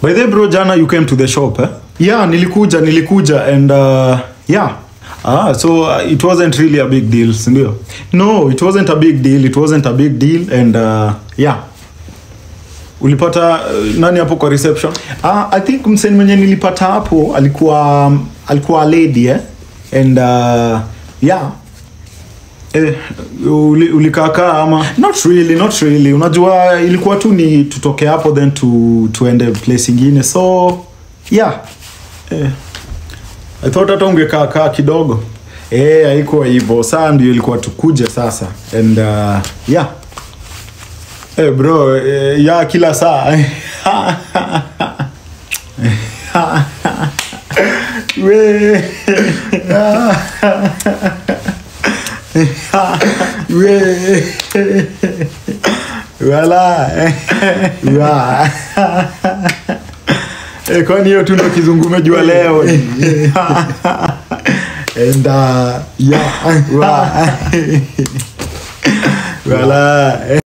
By the way, bro, jana you came to the shop, eh? Yeah, nilikuja and yeah. So it wasn't really a big deal, sindio? No, it wasn't a big deal and yeah. Ulipata nani hapo kwa reception? I think mseni mwenye nilipata hapo alikuwa lady, eh? And yeah. Ulikaka ama not really. Unajua ilikuwa tu ni tutoke hapo then tuende place ingine. So yeah. I thought hata ungekaa kidogo. Haikuwa hivyo. Sasa ndio ilikuwa tukuje sasa. And yeah. Bro, ya kila saa. We. We. Wala. Wa. Kwani hiyo tu ndo kizungu umejua leo. And yeah. Wa. Wala.